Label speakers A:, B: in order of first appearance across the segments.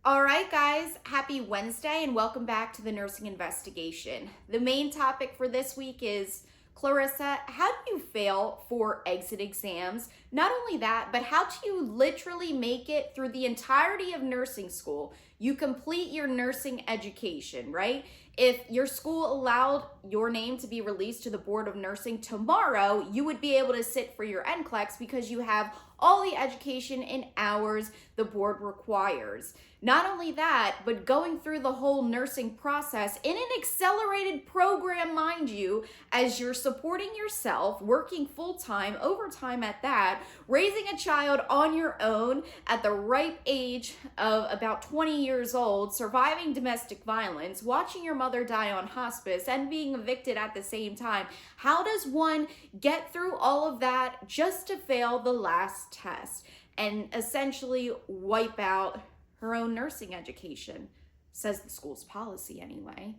A: All right, guys, happy Wednesday and welcome back to the Nursing Investigation. The main topic for this week is, Clarissa, how do you fail for exit exams? Not only that, but how do you literally make it through the entirety of nursing school? You complete your nursing education, right? If your school allowed your name to be released to the Board of Nursing tomorrow, you would be able to sit for your NCLEX because you have all the education and hours the board requires. Not only that, but going through the whole nursing process in an accelerated program, mind you, as you're supporting yourself, working full-time, overtime at that, raising a child on your own at the ripe age of about 20 years old, surviving domestic violence, watching your mother die on hospice, and being evicted at the same time. How does one get through all of that just to fail the last test and essentially wipe out her own nursing education? Says the school's policy anyway.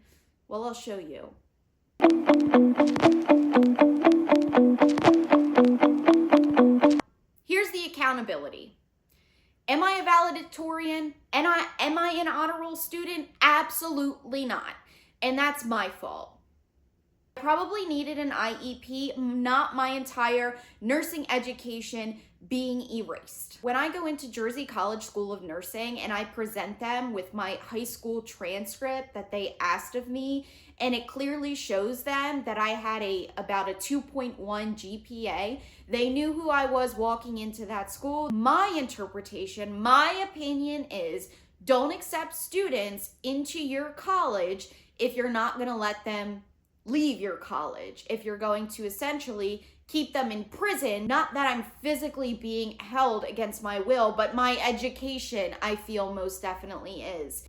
A: Well, I'll show you. Here's the accountability. Am I a valedictorian? Am I an honor roll student? Absolutely not. And that's my fault. I probably needed an IEP, not my entire nursing education being erased. When I go into Jersey College School of Nursing and I present them with my high school transcript that they asked of me, and it clearly shows them that I had about a 2.1 GPA, they knew who I was walking into that school. My interpretation, my opinion is, don't accept students into your college if you're not going to let them leave your college, if you're going to essentially keep them in prison. Not that I'm physically being held against my will, but my education, I feel, most definitely is.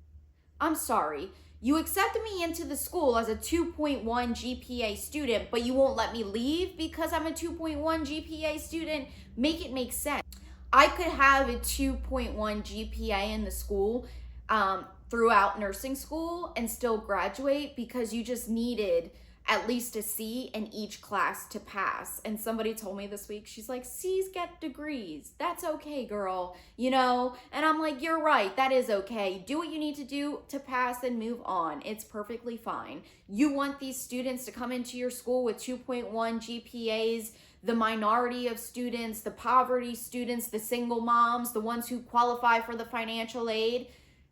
A: I'm sorry, you accepted me into the school as a 2.1 GPA student, but you won't let me leave because I'm a 2.1 GPA student? Make it make sense. I could have a 2.1 GPA in the school throughout nursing school and still graduate because you just needed at least a C in each class to pass. And somebody told me this week, she's like, C's get degrees. That's okay, girl, you know? And I'm like, you're right, that is okay. Do what you need to do to pass and move on. It's perfectly fine. You want these students to come into your school with 2.1 GPAs, the minority of students, the poverty students, the single moms, the ones who qualify for the financial aid.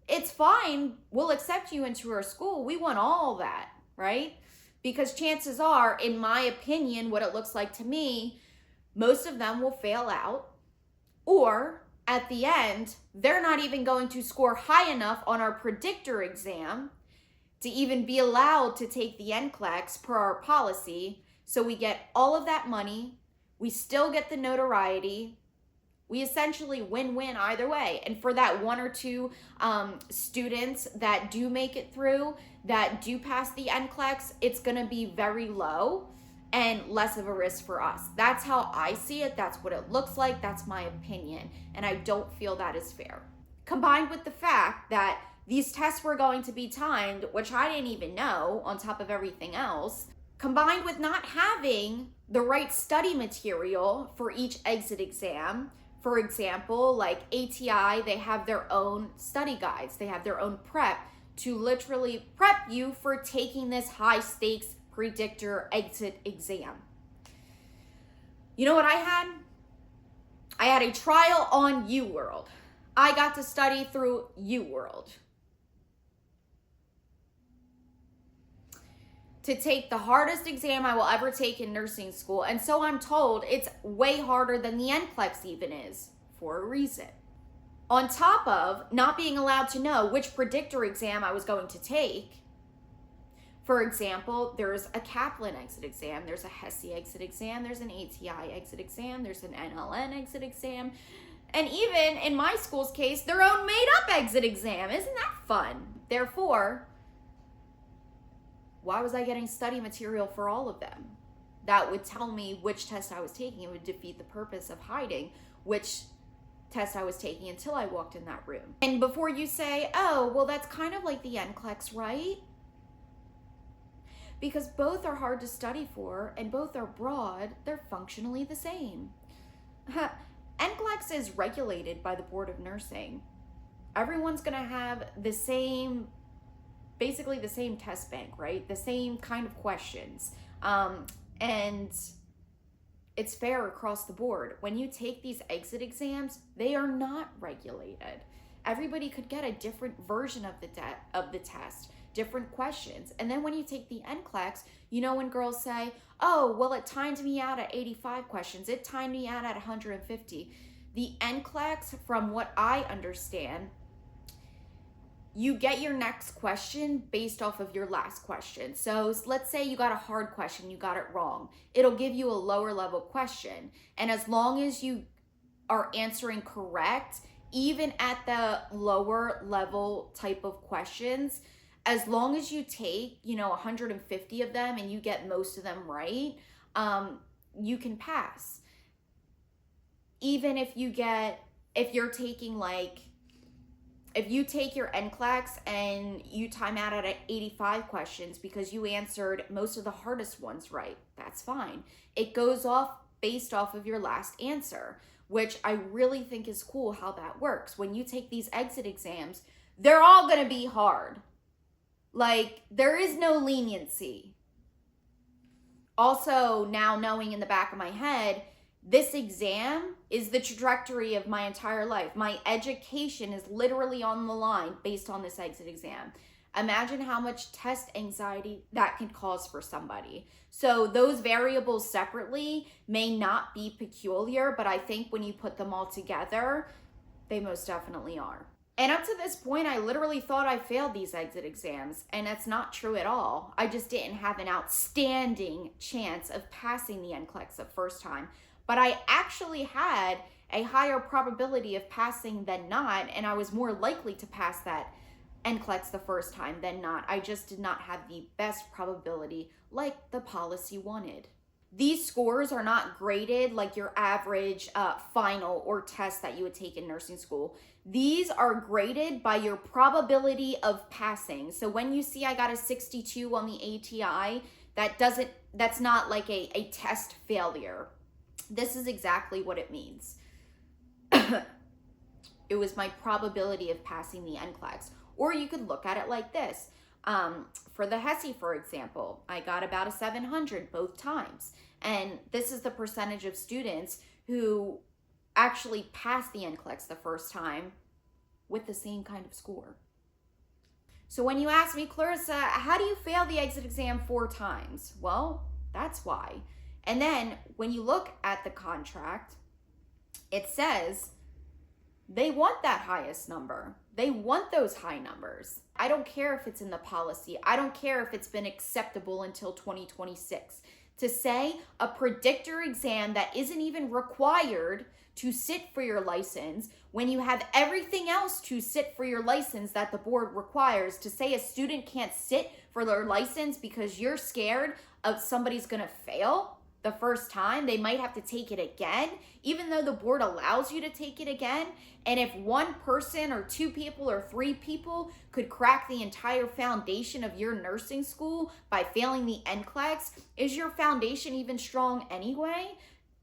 A: It's fine. We'll accept you into our school. We want all that, right? Because chances are, in my opinion, what it looks like to me, most of them will fail out, or at the end, they're not even going to score high enough on our Predictor exam to even be allowed to take the NCLEX per our policy. So we get all of that money, we still get the notoriety, we essentially win-win either way. And for that one or two students that do make it through, that do pass the NCLEX, it's gonna be very low and less of a risk for us. That's how I see it. That's what it looks like. That's my opinion. And I don't feel that is fair. Combined with the fact that these tests were going to be timed, which I didn't even know, on top of everything else, combined with not having the right study material for each exit exam. For example, like ATI, they have their own study guides. They have their own prep to literally prep you for taking this high stakes Predictor exit exam. You know what I had? I had a trial on UWorld. I got to study through UWorld to take the hardest exam I will ever take in nursing school. And so I'm told it's way harder than the NCLEX even is, for a reason. On top of not being allowed to know which Predictor exam I was going to take. For example, there's a Kaplan exit exam, there's a HESI exit exam, there's an ATI exit exam, there's an NLN exit exam, and even in my school's case, their own made-up exit exam. Isn't that fun? Therefore, why was I getting study material for all of them? That would tell me which test I was taking. It would defeat the purpose of hiding which test I was taking until I walked in that room. And before you say, oh, well, that's kind of like the NCLEX, right? Because both are hard to study for and both are broad, they're functionally the same. NCLEX is regulated by the Board of Nursing. everyone's going to have the same, basically the same test bank, right? The same kind of questions. And it's fair across the board. When you take these exit exams, they are not regulated. Everybody could get a different version of the test, different questions. And then when you take the NCLEX, you know, when girls say, oh, well, it timed me out at 85 questions, it timed me out at 150. The NCLEX, from what I understand, you get your next question based off of your last question. So let's say you got a hard question, you got it wrong. It'll give you a lower level question. And as long as you are answering correct, even at the lower level type of questions, as long as you take, 150 of them and you get most of them right, you can pass. Even if you take your NCLEX and you time out at 85 questions because you answered most of the hardest ones right, that's fine. It goes off based off of your last answer, which I really think is cool how that works. When you take these exit exams, they're all going to be hard. Like, there is no leniency. Also, now knowing in the back of my head, this exam is the trajectory of my entire life. My education is literally on the line based on this exit exam. Imagine how much test anxiety that can cause for somebody. So those variables separately may not be peculiar, but I think when you put them all together, they most definitely are. And up to this point, I literally thought I failed these exit exams, and that's not true at all. I just didn't have an outstanding chance of passing the NCLEX the first time. But I actually had a higher probability of passing than not, and I was more likely to pass that NCLEX the first time than not. I just did not have the best probability like the policy wanted. These scores are not graded like your average final or test that you would take in nursing school. These are graded by your probability of passing. So when you see I got a 62 on the ATI, that's not like a test failure. This is exactly what it means. It was my probability of passing the NCLEX. Or you could look at it like this. For the HESI, for example, I got about a 700 both times. And this is the percentage of students who actually passed the NCLEX the first time with the same kind of score. So when you ask me, Clarissa, how do you fail the exit exam 4 times? Well, that's why. And then when you look at the contract, it says they want that highest number. They want those high numbers. I don't care if it's in the policy. I don't care if it's been acceptable until 2026. To say a predictor exam that isn't even required to sit for your license when you have everything else to sit for your license that the board requires, to say a student can't sit for their license because you're scared of somebody's gonna fail the first time, they might have to take it again, even though the board allows you to take it again. And if one person or 2 people or 3 people could crack the entire foundation of your nursing school by failing the NCLEX, is your foundation even strong anyway?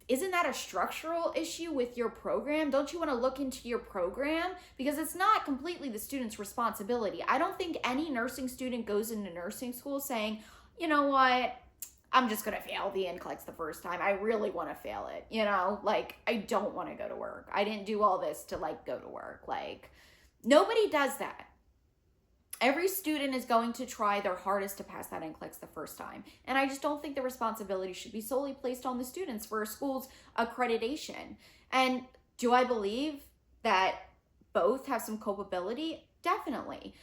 A: Isn't that a structural issue with your program? Don't you want to look into your program? Because it's not completely the student's responsibility. I don't think any nursing student goes into nursing school saying, you know what, I'm just going to fail the NCLEX the first time. I really want to fail it. I don't want to go to work. I didn't do all this to go to work. Nobody does that. Every student is going to try their hardest to pass that NCLEX the first time. And I just don't think the responsibility should be solely placed on the students for a school's accreditation. And do I believe that both have some culpability? Definitely.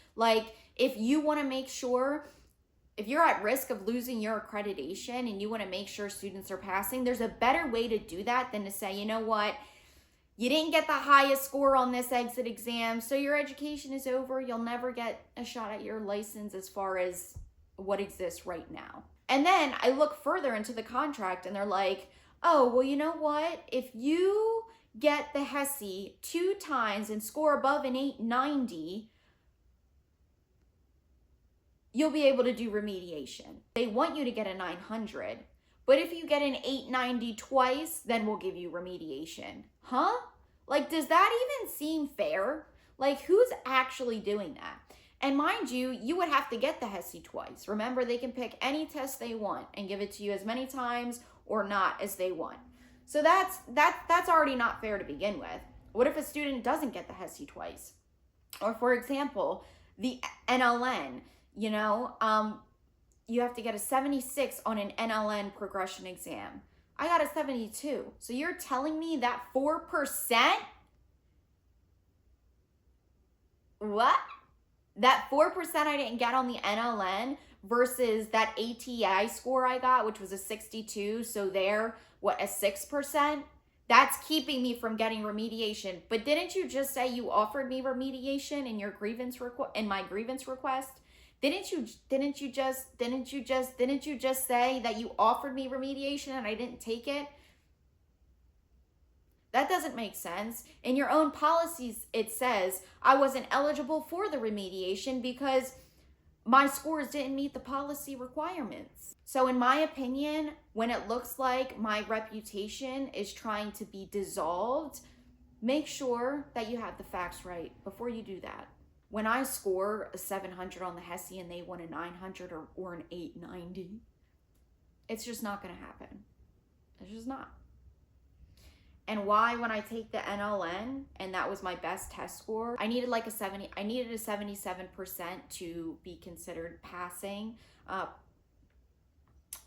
A: If you want to make sure, if you're at risk of losing your accreditation and you want to make sure students are passing, there's a better way to do that than to say, you know what, you didn't get the highest score on this exit exam, so your education is over. You'll never get a shot at your license as far as what exists right now. And then I look further into the contract and they're like, oh, well, you know what? If you get the HESI 2 times and score above an 890, you'll be able to do remediation. They want you to get a 900, but if you get an 890 twice, then we'll give you remediation. Huh? Does that even seem fair? Like, who's actually doing that? And mind you, you would have to get the HESI twice. Remember, they can pick any test they want and give it to you as many times or not as they want. So that's already not fair to begin with. What if a student doesn't get the HESI twice? Or for example, the NLN, you have to get a 76 on an NLN progression exam. I got a 72. So you're telling me that 4%? What? That 4% I didn't get on the NLN versus that ATI score I got, which was a 62. So there, a 6%? That's keeping me from getting remediation. But didn't you just say you offered me remediation in your grievance my grievance request? Didn't you just say that you offered me remediation and I didn't take it? That doesn't make sense. In your own policies, it says I wasn't eligible for the remediation because my scores didn't meet the policy requirements. So in my opinion, when it looks like my reputation is trying to be dissolved, make sure that you have the facts right before you do that. When I score a 700 on the HESI and they want a 900 or an 890, it's just not going to happen. It's just not. And why, when I take the NLN and that was my best test score, I needed a 77% to be considered passing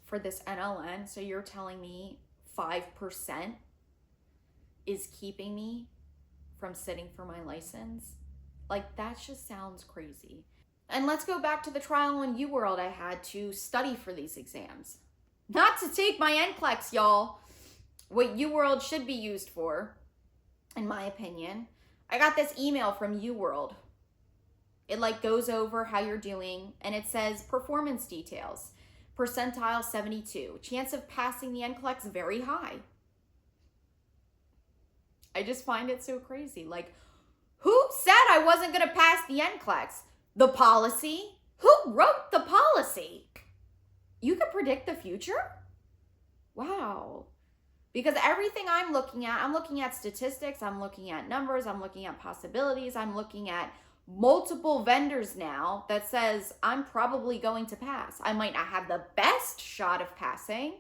A: for this NLN. So you're telling me 5% is keeping me from sitting for my license? Like, that just sounds crazy. And let's go back to the trial on UWorld I had to study for these exams. Not to take my NCLEX, y'all. What UWorld should be used for, in my opinion. I got this email from UWorld. It goes over how you're doing, and it says performance details. Percentile 72. Chance of passing the NCLEX very high. I just find it so crazy. Who said I wasn't going to pass the NCLEX? The policy? Who wrote the policy? You could predict the future? Wow. Because everything I'm looking at statistics, I'm looking at numbers, I'm looking at possibilities, I'm looking at multiple vendors now that says I'm probably going to pass. I might not have the best shot of passing,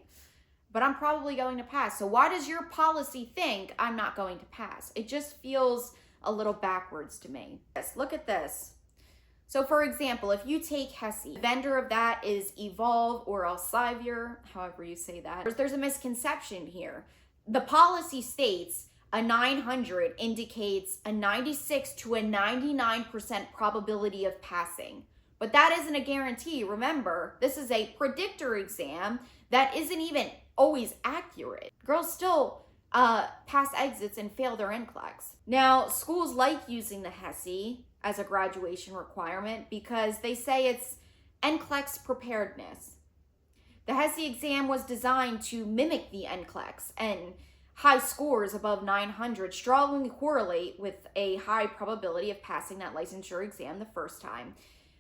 A: but I'm probably going to pass. So why does your policy think I'm not going to pass? It just feels a little backwards to me. Yes, look at this. So for example, if you take HESI, the vendor of that is Evolve or Elsevier, however you say that. There's a misconception here. The policy states a 900 indicates a 96 to a 99% probability of passing. But that isn't a guarantee. Remember, this is a predictor exam that isn't even always accurate. Girls still pass exits and fail their NCLEX. Now, schools like using the HESI as a graduation requirement because they say it's NCLEX preparedness. The HESI exam was designed to mimic the NCLEX, and high scores above 900 strongly correlate with a high probability of passing that licensure exam the first time.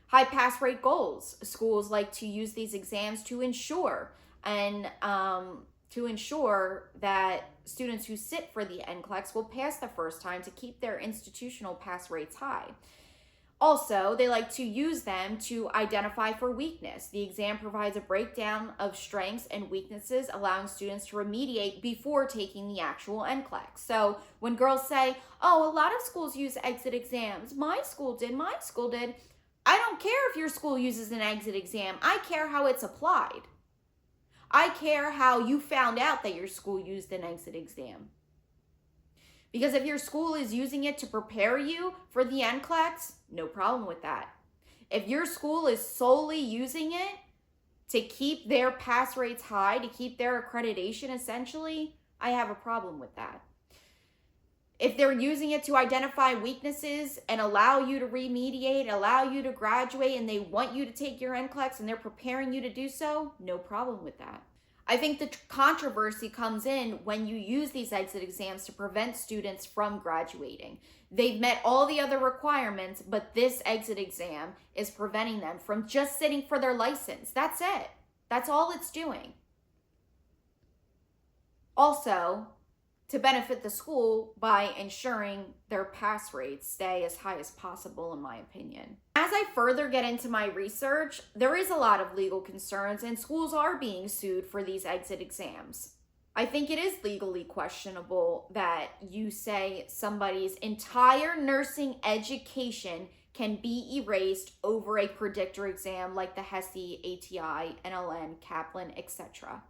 A: High pass rate goals. Schools like to use these exams to ensure that students who sit for the NCLEX will pass the first time to keep their institutional pass rates high. Also, they like to use them to identify for weakness. The exam provides a breakdown of strengths and weaknesses, allowing students to remediate before taking the actual NCLEX. So when girls say, oh, a lot of schools use exit exams, my school did, I don't care if your school uses an exit exam. I care how it's applied. I care how you found out that your school used an exit exam. Because if your school is using it to prepare you for the NCLEX, no problem with that. If your school is solely using it to keep their pass rates high, to keep their accreditation essentially, I have a problem with that. If they're using it to identify weaknesses and allow you to remediate, allow you to graduate, and they want you to take your NCLEX and they're preparing you to do so, no problem with that. I think the controversy comes in when you use these exit exams to prevent students from graduating. They've met all the other requirements, but this exit exam is preventing them from just sitting for their license. That's it. That's all it's doing. Also, to benefit the school by ensuring their pass rates stay as high as possible, in my opinion. As I further get into my research, there is a lot of legal concerns, and schools are being sued for these exit exams. I think it is legally questionable that you say somebody's entire nursing education can be erased over a predictor exam like the HESI, ATI, NLN, Kaplan, etc.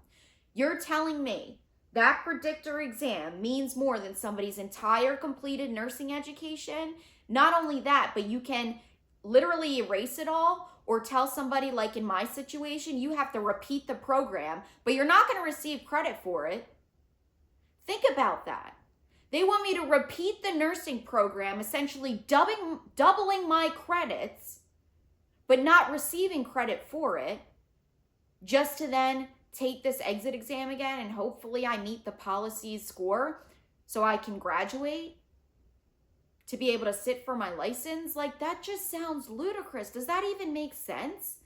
A: You're telling me that predictor exam means more than somebody's entire completed nursing education? Not only that, but you can literally erase it all, or tell somebody, like in my situation, you have to repeat the program, but you're not going to receive credit for it. Think about that. They want me to repeat the nursing program, essentially doubling my credits, but not receiving credit for it, just to then take this exit exam again and hopefully I meet the policy's score so I can graduate to be able to sit for my license. Like, that just sounds ludicrous. Does that even make sense?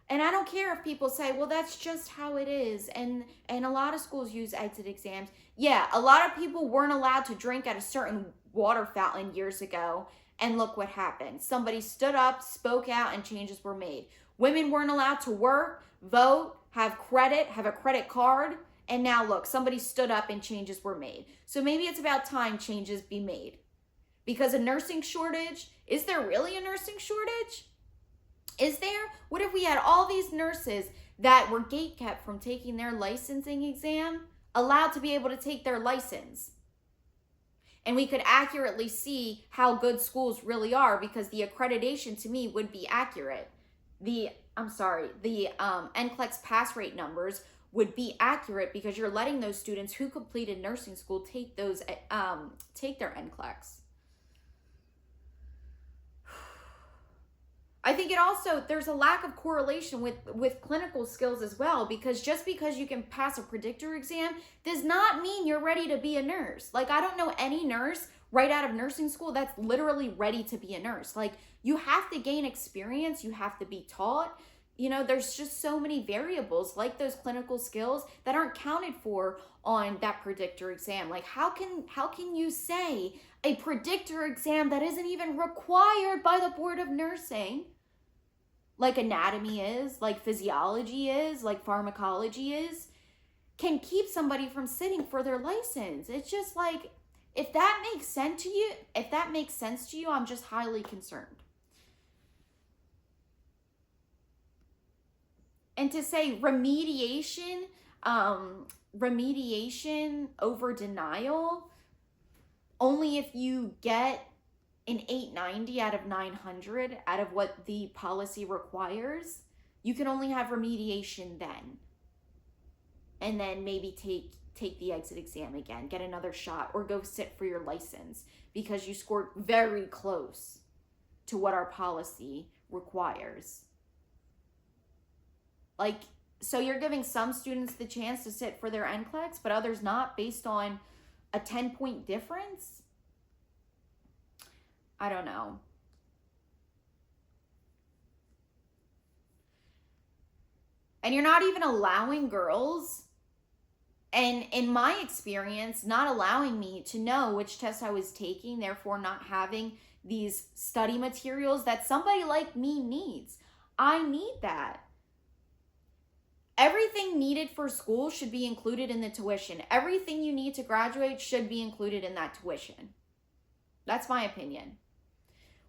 A: And I don't care if people say, well, that's just how it is. And a lot of schools use exit exams. Yeah, a lot of people weren't allowed to drink at a certain water fountain years ago. And look what happened. Somebody stood up, spoke out, and changes were made. Women weren't allowed to work, vote, have a credit card. And now look, somebody stood up and changes were made. So maybe it's about time changes be made. Because a nursing shortage, is there really a nursing shortage? Is there? What if we had all these nurses that were gatekept from taking their licensing exam, allowed to be able to take their license? And we could accurately see how good schools really are, because the accreditation to me would be accurate. The NCLEX pass rate numbers would be accurate, because you're letting those students who completed nursing school take their NCLEX. I think there's a lack of correlation with clinical skills as well, because just because you can pass a predictor exam does not mean you're ready to be a nurse. Like, I don't know any nurse right out of nursing school that's literally ready to be a nurse. Like, you have to gain experience, you have to be taught. You know, there's just so many variables like those clinical skills that aren't counted for on that predictor exam. Like, how can you say a predictor exam that isn't even required by the Board of Nursing, like anatomy is, like physiology is, like pharmacology is, can keep somebody from sitting for their license? It's just like, if that makes sense to you, I'm just highly concerned. And to say remediation over denial, only if you get an 890 out of 900 out of what the policy requires, you can only have remediation then. And then maybe take the exit exam again, get another shot, or go sit for your license because you scored very close to what our policy requires. Like, so you're giving some students the chance to sit for their NCLEX, but others not, based on a 10-point difference? I don't know. And you're not even allowing girls, and in my experience, not allowing me to know which test I was taking, therefore not having these study materials that somebody like me needs. I need that. Everything needed for school should be included in the tuition. Everything you need to graduate should be included in that tuition. That's my opinion.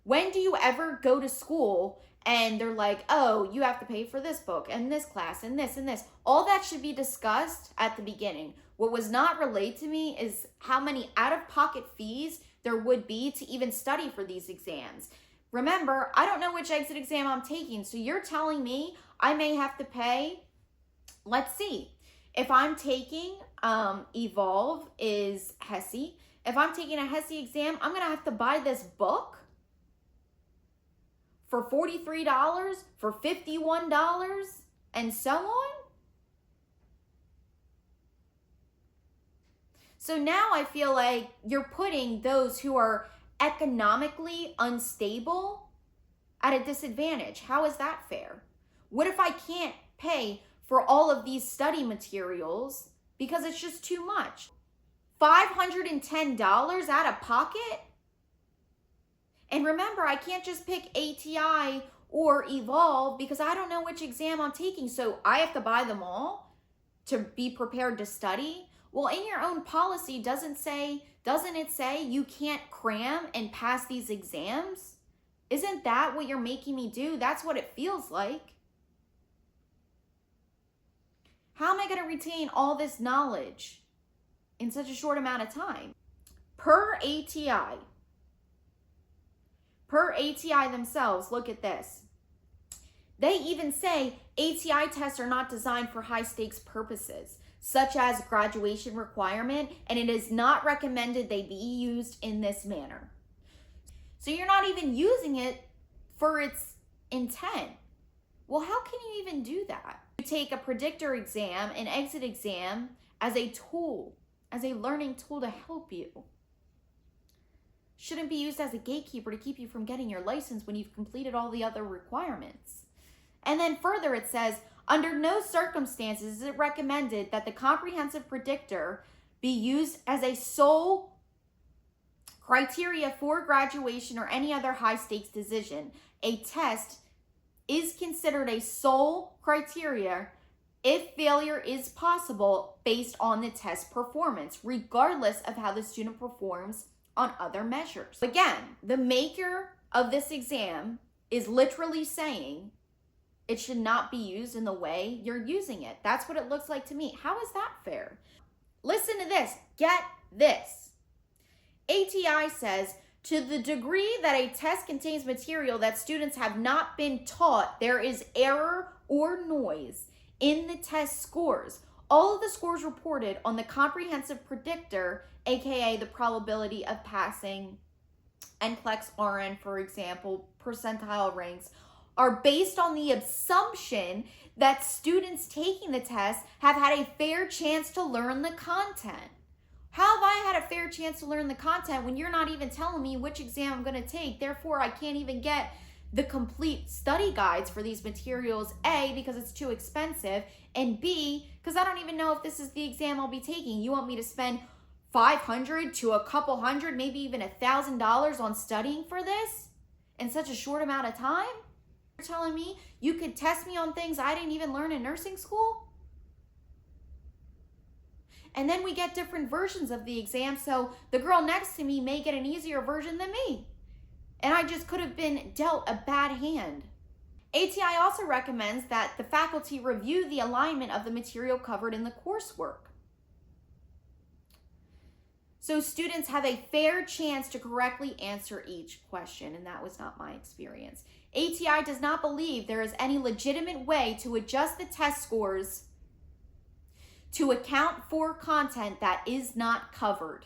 A: When do you ever go to school and they're like, oh, you have to pay for this book and this class and this and this? All that should be discussed at the beginning. What was not relayed to me is how many out-of-pocket fees there would be to even study for these exams. Remember, I don't know which exit exam I'm taking, so you're telling me I may have to pay. Let's see. If I'm taking Evolve is HESI. If I'm taking a HESI exam, I'm going to have to buy this book for $43, for $51, and so on. So now I feel like you're putting those who are economically unstable at a disadvantage. How is that fair? What if I can't pay for all of these study materials because it's just too much. $510 out of pocket? And remember, I can't just pick ATI or Evolve because I don't know which exam I'm taking. So I have to buy them all to be prepared to study. Well, in your own policy, doesn't it say you can't cram and pass these exams? Isn't that what you're making me do? That's what it feels like. How am I going to retain all this knowledge in such a short amount of time? Per ATI themselves, look at this. They even say ATI tests are not designed for high stakes purposes, such as graduation requirement, and it is not recommended they be used in this manner. So you're not even using it for its intent. Well, how can you even do that? You take a predictor exam, an exit exam, as a tool, as a learning tool to help you. Shouldn't be used as a gatekeeper to keep you from getting your license when you've completed all the other requirements. And then further it says, under no circumstances is it recommended that the comprehensive predictor be used as a sole criteria for graduation or any other high stakes decision. A test is considered a sole criteria if failure is possible based on the test performance, regardless of how the student performs on other measures. Again, the maker of this exam is literally saying it should not be used in the way you're using it. That's what it looks like to me. How is that fair? Listen to this. Get this. ATI says, to the degree that a test contains material that students have not been taught, there is error or noise in the test scores. All of the scores reported on the comprehensive predictor, aka the probability of passing NCLEX RN, for example, percentile ranks, are based on the assumption that students taking the test have had a fair chance to learn the content. How have I had a fair chance to learn the content when you're not even telling me which exam I'm going to take? Therefore, I can't even get the complete study guides for these materials, A, because it's too expensive, and B, because I don't even know if this is the exam I'll be taking. You want me to spend $500 to a couple hundred, maybe even $1,000 on studying for this in such a short amount of time? You're telling me you could test me on things I didn't even learn in nursing school? And then we get different versions of the exam, so the girl next to me may get an easier version than me. And I just could have been dealt a bad hand. ATI also recommends that the faculty review the alignment of the material covered in the coursework, so students have a fair chance to correctly answer each question, and that was not my experience. ATI does not believe there is any legitimate way to adjust the test scores to account for content that is not covered.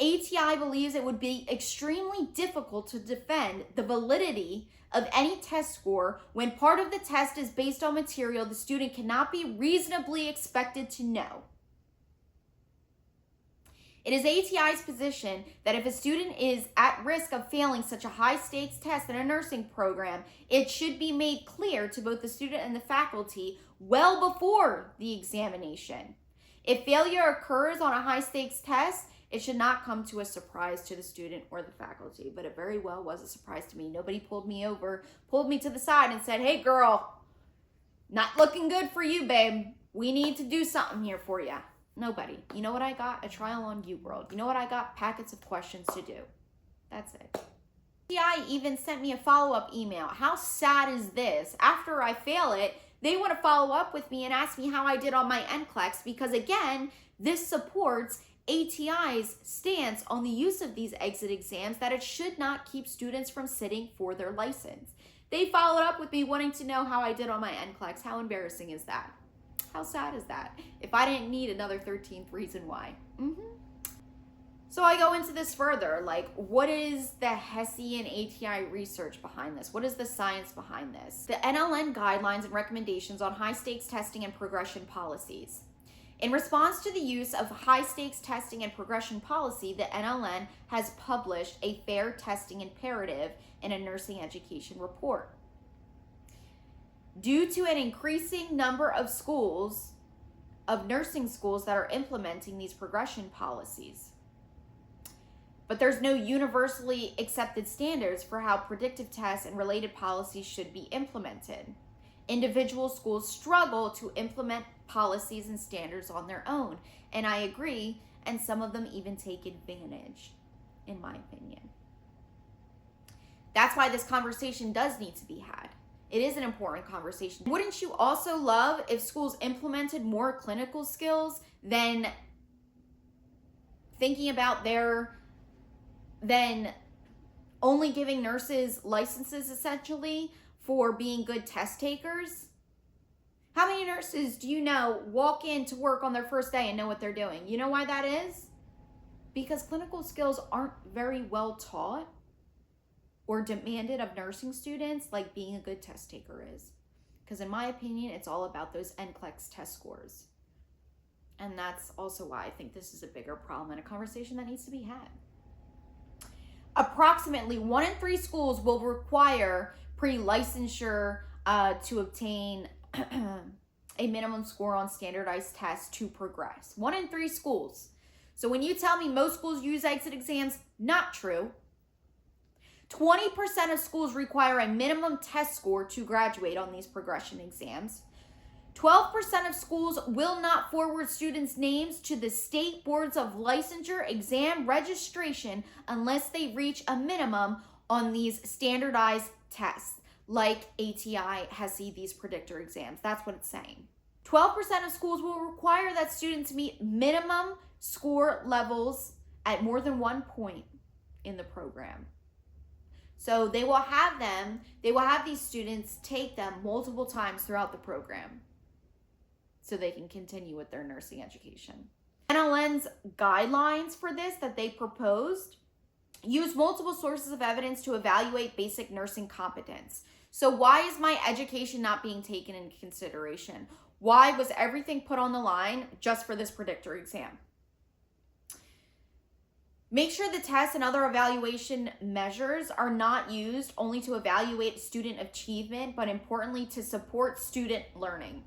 A: ATI believes it would be extremely difficult to defend the validity of any test score when part of the test is based on material the student cannot be reasonably expected to know. It is ATI's position that if a student is at risk of failing such a high-stakes test in a nursing program, it should be made clear to both the student and the faculty well before the examination. If failure occurs on a high-stakes test, it should not come to a surprise to the student or the faculty, but it very well was a surprise to me. Nobody pulled me over, pulled me to the side and said, hey girl, not looking good for you, babe. We need to do something here for you. Nobody. You know what I got? A trial on UWorld. You know what I got? Packets of questions to do. That's it. ATI even sent me a follow-up email. How sad is this? After I fail it, they want to follow up with me and ask me how I did on my NCLEX, because again, this supports ATI's stance on the use of these exit exams, that it should not keep students from sitting for their license. They followed up with me wanting to know how I did on my NCLEX. How embarrassing is that? How sad is that? If I didn't need another 13th reason why. So I go into this further, like, what is the HESI and ATI research behind this? What is the science behind this? The NLN guidelines and recommendations on high stakes testing and progression policies. In response to the use of high stakes testing and progression policy, the NLN has published a fair testing imperative in a nursing education report. Due to an increasing number of schools of nursing schools that are implementing these progression policies. But there's no universally accepted standards for how predictive tests and related policies should be implemented. Individual schools struggle to implement policies and standards on their own, and I agree, and some of them even take advantage, in my opinion. That's why this conversation does need to be had. It is an important conversation. Wouldn't you also love if schools implemented more clinical skills than thinking about than only giving nurses licenses essentially for being good test takers? How many nurses do you know walk in to work on their first day and know what they're doing? You know why that is? Because clinical skills aren't very well taught or demanded of nursing students like being a good test taker is. Because in my opinion, it's all about those NCLEX test scores. And that's also why I think this is a bigger problem and a conversation that needs to be had. Approximately 1 in 3 schools will require pre-licensure to obtain a minimum score on standardized tests to progress. 1 in 3 schools. So when you tell me most schools use exit exams, not true. 20% of schools require a minimum test score to graduate on these progression exams. 12% of schools will not forward students' names to the state boards of licensure exam registration unless they reach a minimum on these standardized tests like ATI, HESI, these predictor exams. That's what it's saying. 12% of schools will require that students meet minimum score levels at more than 1 point in the program. So they will have these students take them multiple times throughout the program so they can continue with their nursing education. NLN's guidelines for this that they proposed use multiple sources of evidence to evaluate basic nursing competence. So why is my education not being taken into consideration? Why was everything put on the line just for this predictor exam? Make sure the tests and other evaluation measures are not used only to evaluate student achievement, but importantly to support student learning.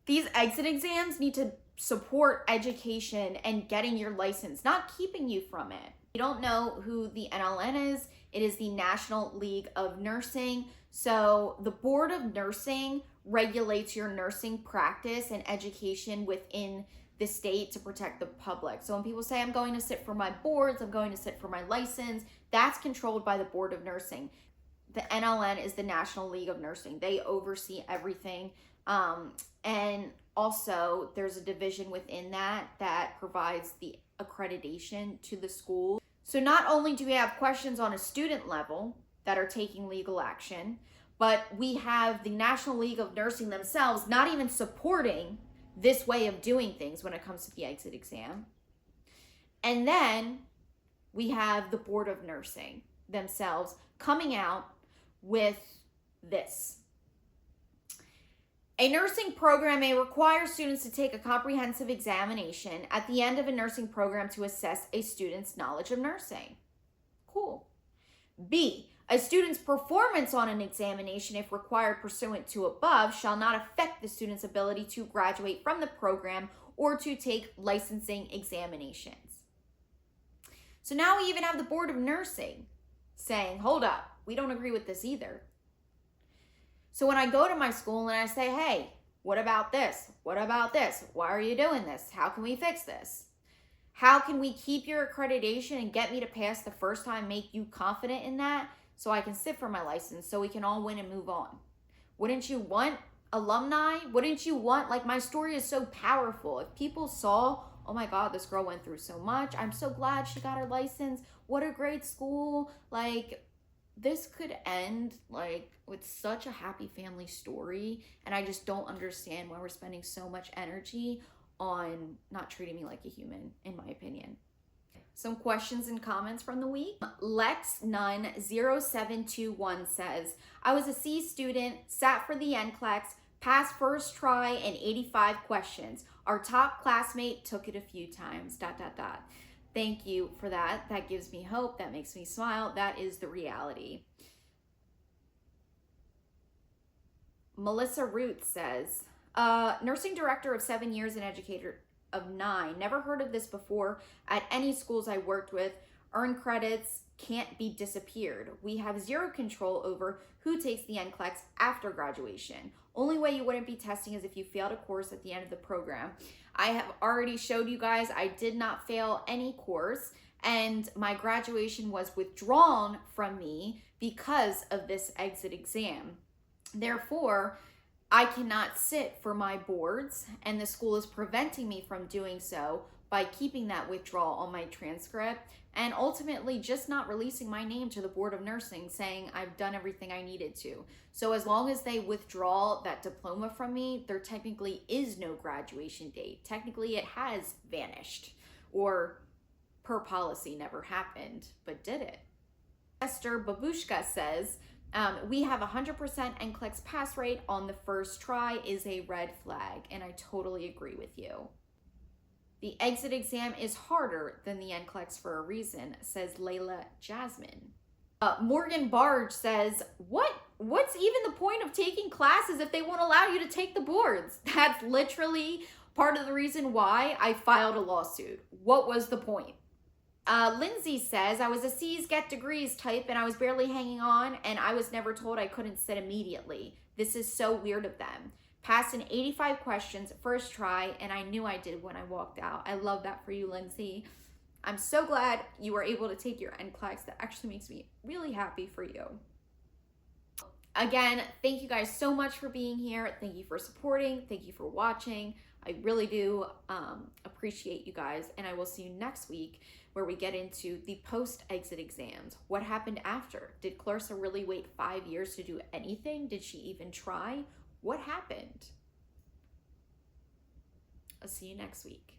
A: These exit exams need to support education and getting your license, not keeping you from it. If you don't know who the NLN is, it is the National League of Nursing. So the Board of Nursing regulates your nursing practice and education within the state to protect the public. So when people say, I'm going to sit for my boards, I'm going to sit for my license, that's controlled by the Board of Nursing. The NLN is the National League of Nursing. They oversee everything. And also there's a division within that provides the accreditation to the school. So not only do we have questions on a student level that are taking legal action, but we have the National League of Nursing themselves not even supporting this way of doing things when it comes to the exit exam. And then we have the Board of Nursing themselves coming out with this. A nursing program may require students to take a comprehensive examination at the end of a nursing program to assess a student's knowledge of nursing. Cool. B, a student's performance on an examination, if required pursuant to above, shall not affect the student's ability to graduate from the program or to take licensing examinations. So now we even have the Board of Nursing saying, hold up, we don't agree with this either. So when I go to my school and I say, hey, what about this? What about this? Why are you doing this? How can we fix this? How can we keep your accreditation and get me to pass the first time, make you confident in that so I can sit for my license so we can all win and move on? Wouldn't you want alumni? Wouldn't you want, like, my story is so powerful. If people saw, oh my God, this girl went through so much. I'm so glad she got her license. What a great school. Like, this could end like with such a happy family story, and I just don't understand why we're spending so much energy on not treating me like a human, in my opinion. Some questions and comments from the week. Lex Nunn 0721 says, I was a C student, sat for the NCLEX, passed first try and 85 questions. Our top classmate took it a few times, ... Thank you for that. That gives me hope. That makes me smile. That is the reality. Melissa Root says, nursing director of 7 years and educator of 9. Never heard of this before. At any schools I worked with, earned credits can't be disappeared. We have zero control over who takes the NCLEX after graduation. Only way you wouldn't be testing is if you failed a course at the end of the program. I have already showed you guys I did not fail any course, and my graduation was withdrawn from me because of this exit exam. Therefore, I cannot sit for my boards, and the school is preventing me from doing so by keeping that withdrawal on my transcript and ultimately just not releasing my name to the Board of Nursing saying I've done everything I needed to. So as long as they withdraw that diploma from me, there technically is no graduation date. Technically it has vanished, or per policy never happened, but did it? Esther Babushka says, we have 100% NCLEX pass rate on the first try is a red flag, and I totally agree with you. The exit exam is harder than the NCLEX for a reason, says Layla Jasmine. Morgan Barge says, what's even the point of taking classes if they won't allow you to take the boards? That's literally part of the reason why I filed a lawsuit. What was the point? Lindsay says, I was a C's get degrees type and I was barely hanging on and I was never told I couldn't sit immediately. This is so weird of them. Passed in 85 questions first try and I knew I did when I walked out. I love that for you, Lindsay. I'm so glad you were able to take your NCLEX. That actually makes me really happy for you. Again, thank you guys so much for being here. Thank you for supporting. Thank you for watching. I really do appreciate you guys, and I will see you next week where we get into the post-exit exams. What happened after? Did Clarissa really wait 5 years to do anything? Did she even try? What happened? I'll see you next week.